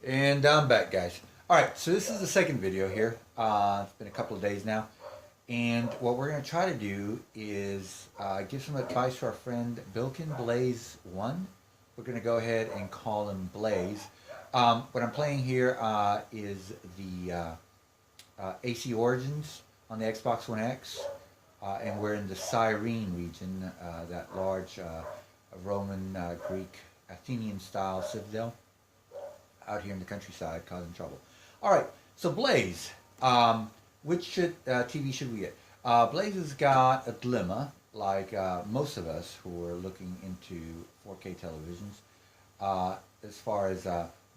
And I'm back, guys. Alright, so this is the second video here. It's been a couple of days now. And what we're going to try to do is give some advice to our friend Bilkin Blaze 1. We're going to go ahead and call him Blaze. What I'm playing here is the AC Origins on the Xbox One X. And we're in the Cyrene region, that large Roman, Greek, Athenian style citadel out here in the countryside causing trouble. Alright, so Blaze, which TV should we get? Blaze has got a dilemma, like most of us who are looking into 4K televisions, as far as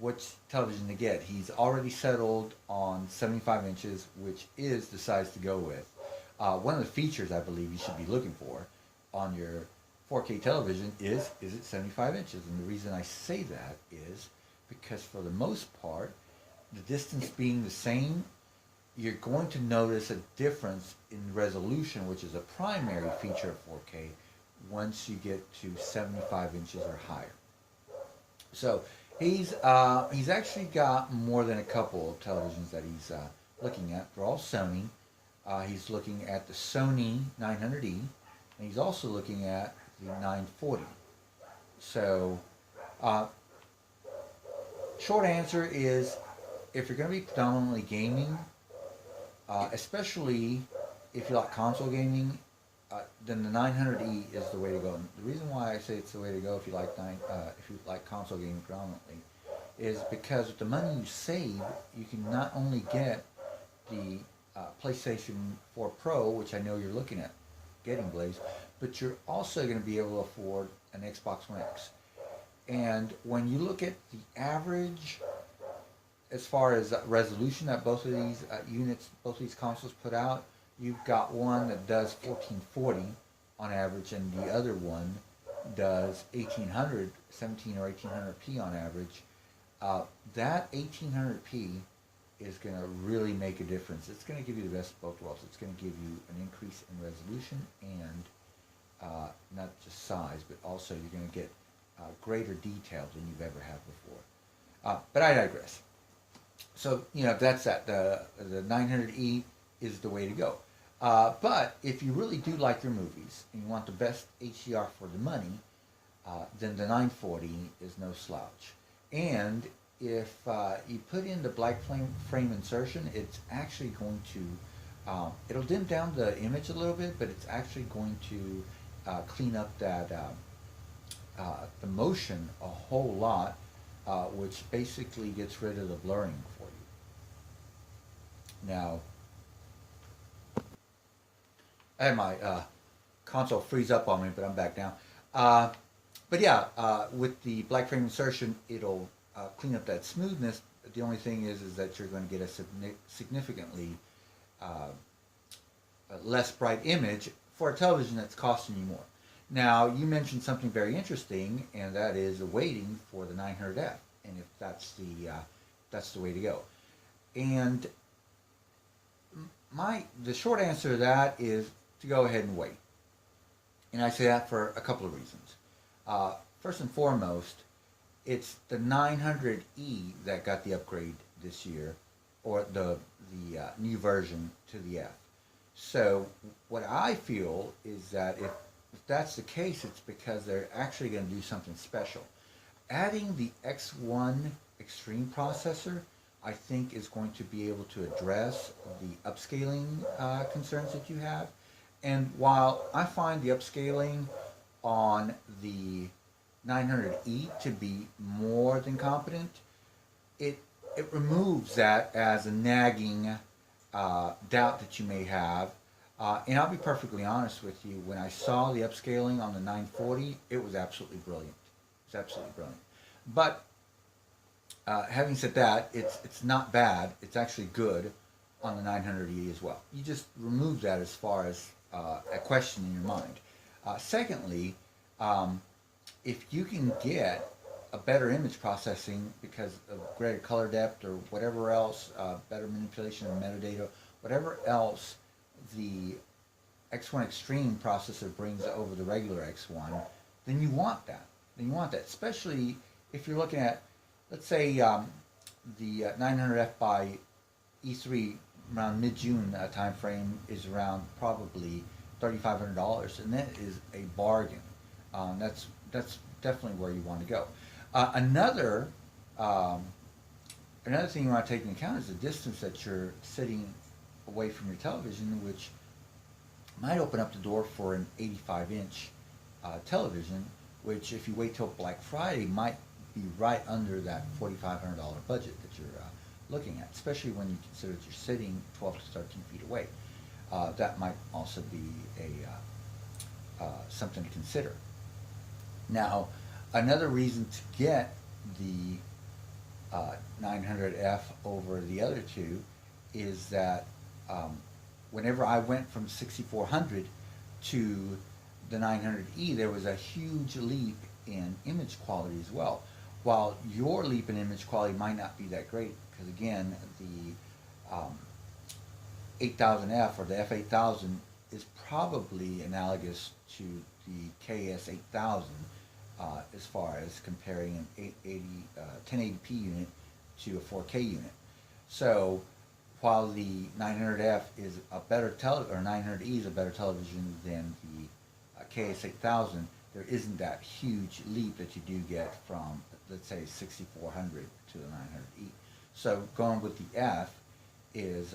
which television to get. He's already settled on 75 inches, which is the size to go with. One of the features I believe you should be looking for on your 4K television is it 75 inches? And the reason I say that is because for the most part, the distance being the same, you're going to notice a difference in resolution, which is a primary feature of 4K, once you get to 75 inches or higher. So he's actually got more than a couple of televisions that he's looking at. They're all Sony. He's looking at the Sony 900E, and he's also looking at the 940. So short answer is, if you're going to be predominantly gaming, especially if you like console gaming, then the 900E is the way to go. And the reason why I say it's the way to go if you like console gaming predominantly is because with the money you save, you can not only get the PlayStation 4 Pro, which I know you're looking at getting, Blaze, but you're also going to be able to afford an Xbox One X. And when you look at the average, as far as resolution that both of these both of these consoles put out, you've got one that does 1440 on average, and the other one does 1800, 17 or 1800p on average. That 1800p is going to really make a difference. It's going to give you the best of both worlds. It's going to give you an increase in resolution and not just size, but also you're going to get greater detail than you've ever had before. But I digress. So, that's that. The 900E is the way to go. But if you really do like your movies and you want the best HDR for the money, then the 940 is no slouch. And if you put in the black frame insertion, it's actually going to, it'll dim down the image a little bit, but it's actually going to clean up that the motion a whole lot, which basically gets rid of the blurring for you. Now, I had my console freeze up on me, but I'm back now. But yeah, with the black frame insertion, it'll clean up that smoothness. The only thing is that you're going to get a significantly less bright image for a television that's costing you more. Now, you mentioned something very interesting, and that is waiting for the 900F, and if that's the way to go. And the short answer to that is to go ahead and wait. And I say that for a couple of reasons. First and foremost, it's the 900E that got the upgrade this year, or the new version to the F. So what I feel is that if that's the case, it's because they're actually going to do something special. Adding the X1 Extreme processor, I think, is going to be able to address the upscaling concerns that you have. And while I find the upscaling on the 900E to be more than competent, it removes that as a nagging doubt that you may have. And I'll be perfectly honest with you, when I saw the upscaling on the 940, it was absolutely brilliant. It's absolutely brilliant. But having said that, it's not bad. It's actually good on the 900E as well. You just remove that as far as a question in your mind. Secondly, if you can get a better image processing because of greater color depth or whatever else, better manipulation of metadata, whatever else the X1 Extreme processor brings over the regular X1, then you want that. Especially if you're looking at, let's say, the 900F by E3 around mid-June time frame is around probably $3,500, and that is a bargain. That's definitely where you want to go. Another um, another thing you want to take into account is the distance that you're sitting away from your television, which might open up the door for an 85-inch television, which if you wait till Black Friday might be right under that $4,500 budget that you're looking at, especially when you consider that you're sitting 12 to 13 feet away. That might also be something to consider. Now, another reason to get the 900F over the other two is that whenever I went from 6400 to the 900E, there was a huge leap in image quality as well. While your leap in image quality might not be that great, because again, the 8000F or the F8000 is probably analogous to the KS8000 as far as comparing an 1080p unit to a 4K unit. So while the 900F is a better or 900E is a better television than the KS8000, there isn't that huge leap that you do get from, let's say, 6400 to the 900E. So going with the F is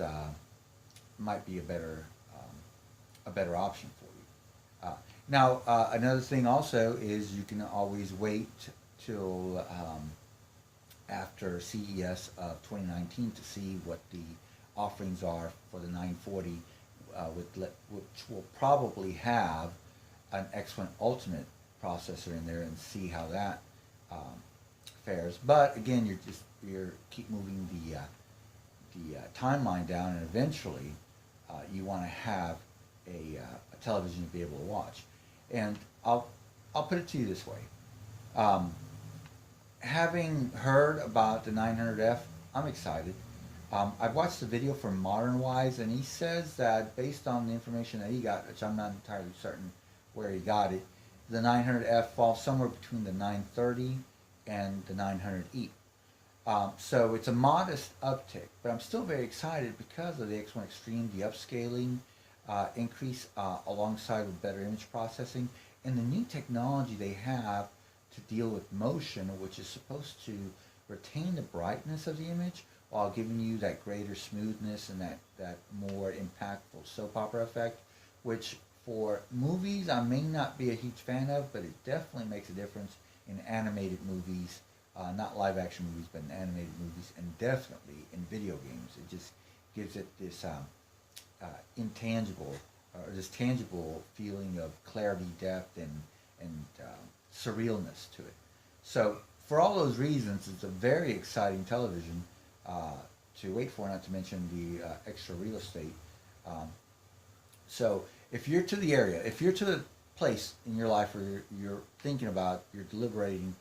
might be a better option for you. Now, another thing also is you can always wait till after CES of 2019 to see what the offerings are for the 940, which will probably have an X1 Ultimate processor in there, and see how that fares. But again, you're keep moving the timeline down, and eventually you want to have a television to be able to watch. And I'll put it to you this way. Having heard about the 900F, I'm excited. I've watched the video from Modern Wise, and he says that based on the information that he got, which I'm not entirely certain where he got it, the 900F falls somewhere between the 930 and the 900E. So it's a modest uptick, but I'm still very excited because of the X1 Extreme, the upscaling increase alongside with better image processing, and the new technology they have to deal with motion, which is supposed to retain the brightness of the image while giving you that greater smoothness and that more impactful soap opera effect, which for movies I may not be a huge fan of, but it definitely makes a difference in animated movies, not live action movies, but in animated movies, and definitely in video games. It just gives it this intangible or this tangible feeling of clarity, depth, and surrealness to it. So for all those reasons, it's a very exciting television to wait for, not to mention the extra real estate. So if you're to the area, if you're to the place in your life where you're thinking about, you're deliberating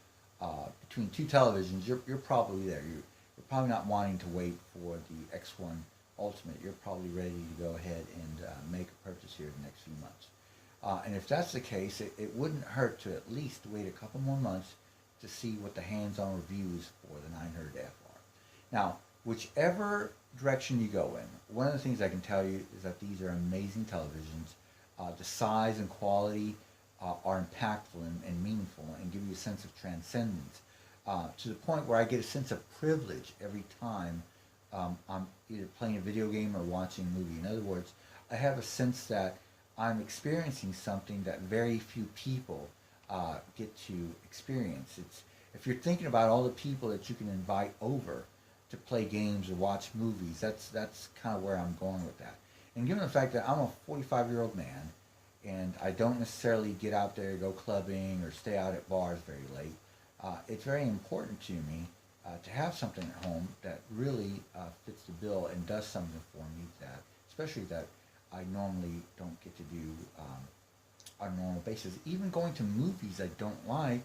between two televisions, you're probably there. You're probably not wanting to wait for the X1 Ultimate. You're probably ready to go ahead and make a purchase here in the next few months. And if that's the case, it wouldn't hurt to at least wait a couple more months to see what the hands-on reviews for the 900F are. Now, whichever direction you go in, one of the things I can tell you is that these are amazing televisions. The size and quality are impactful and meaningful and give you a sense of transcendence, to the point where I get a sense of privilege every time I'm either playing a video game or watching a movie. In other words, I have a sense that I'm experiencing something that very few people get to experience. If you're thinking about all the people that you can invite over to play games or watch movies, that's kind of where I'm going with that. And given the fact that I'm a 45-year-old man, and I don't necessarily get out there, go clubbing, or stay out at bars very late, it's very important to me to have something at home that really fits the bill and does something for me that, especially that I normally don't get to do on a normal basis. Even going to movies I don't like,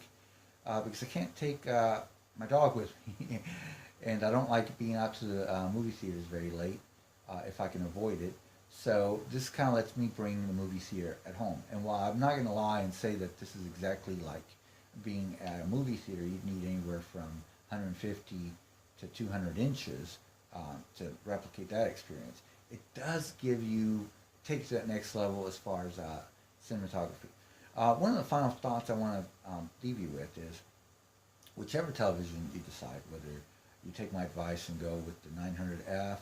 because I can't take my dog with me, and I don't like being out to the movie theaters very late if I can avoid it. So this kind of lets me bring the movie theater at home. And while I'm not going to lie and say that this is exactly like being at a movie theater, you'd need anywhere from 150 to 200 inches to replicate that experience. It does give you, take to that next level as far as cinematography. One of the final thoughts I want to leave you with is, whichever television you decide, whether you take my advice and go with the 900F,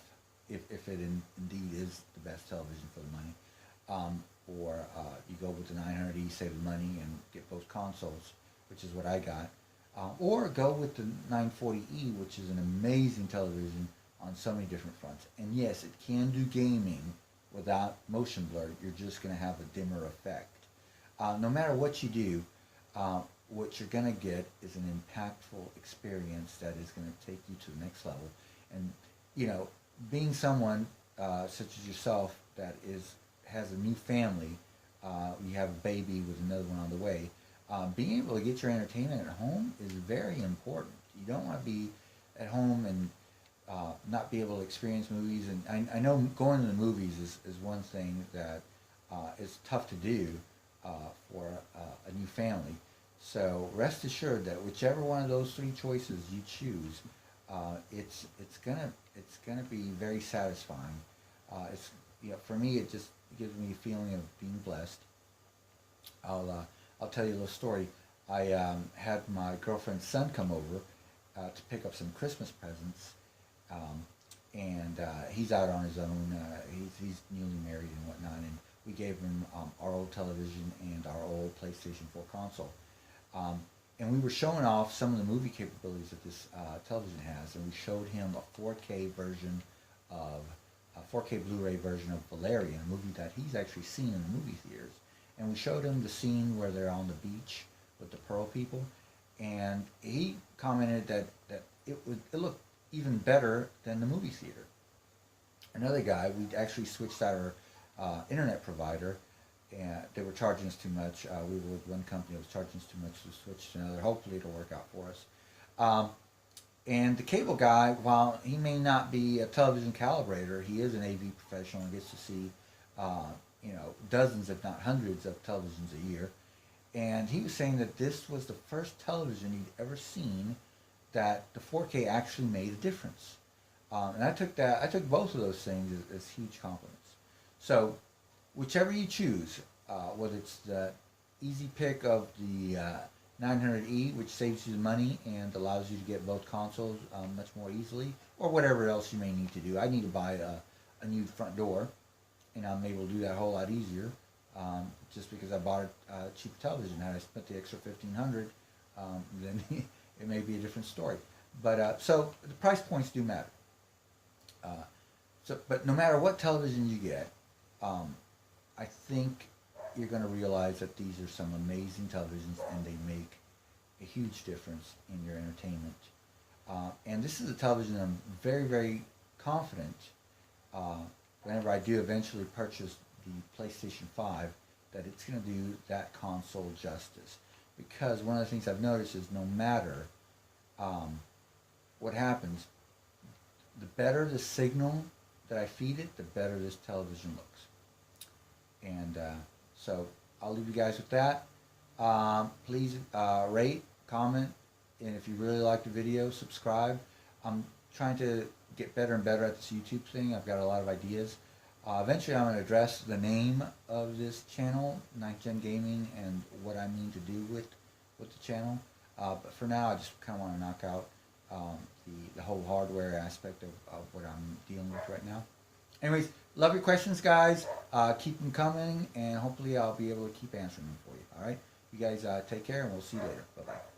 if it indeed is the best television for the money, or you go with the 900E, save the money, and get both consoles, which is what I got, or go with the 940E, which is an amazing television on so many different fronts. And yes, it can do gaming without motion blur. You're just going to have a dimmer effect. No matter what you do, what you're going to get is an impactful experience that is going to take you to the next level. And, you know, being someone such as yourself that has a new family, you have a baby with another one on the way, being able to get your entertainment at home is very important. You don't want to be at home and not be able to experience movies. And I know going to the movies is one thing that is tough to do for a new family. So rest assured that whichever one of those three choices you choose, it's gonna be very satisfying. It's, you know, for me, it just gives me a feeling of being blessed. I'll tell you a little story. I had my girlfriend's son come over to pick up some Christmas presents, and he's out on his own. He's newly married and whatnot, and we gave him our old television and our old PlayStation 4 console. And we were showing off some of the movie capabilities that this television has, and we showed him a 4K version of a 4K Blu-ray version of Valerian, a movie that he's actually seen in the movie theaters. And we showed him the scene where they're on the beach with the Pearl people, and he commented that it looked even better than the movie theater. Another guy, we actually switched out our internet provider, and they were charging us too much. We were with one company that was charging us too much to switch to another. Hopefully it'll work out for us. And the cable guy, while he may not be a television calibrator, he is an AV professional and gets to see you know, dozens if not hundreds of televisions a year. And he was saying that this was the first television he'd ever seen that the 4K actually made a difference. And I took both of those things as huge compliments. So whichever you choose, whether it's the easy pick of the 900E, which saves you the money and allows you to get both consoles much more easily, or whatever else you may need to do. I need to buy a new front door, and I'm able to do that a whole lot easier just because I bought a cheap television. Had I spent the extra $1,500, then it may be a different story. But so the price points do matter. But no matter what television you get, I think you're going to realize that these are some amazing televisions, and they make a huge difference in your entertainment. And this is a television I'm very, very confident whenever I do eventually purchase the PlayStation 5, that it's going to do that console justice. Because one of the things I've noticed is no matter what happens, the better the signal that I feed it, the better this television looks. And so I'll leave you guys with that. Please rate, comment, and if you really like the video, subscribe. I'm trying to get better and better at this YouTube thing. I've got a lot of ideas. Eventually I'm going to address the name of this channel, 9th Gen Gaming, and what I mean to do with the channel. But for now, I just kind of want to knock out the whole hardware aspect of what I'm dealing with right now. Anyways, love your questions, guys. Keep them coming, and hopefully I'll be able to keep answering them for you. All right? You guys take care, and we'll see you later. Bye-bye.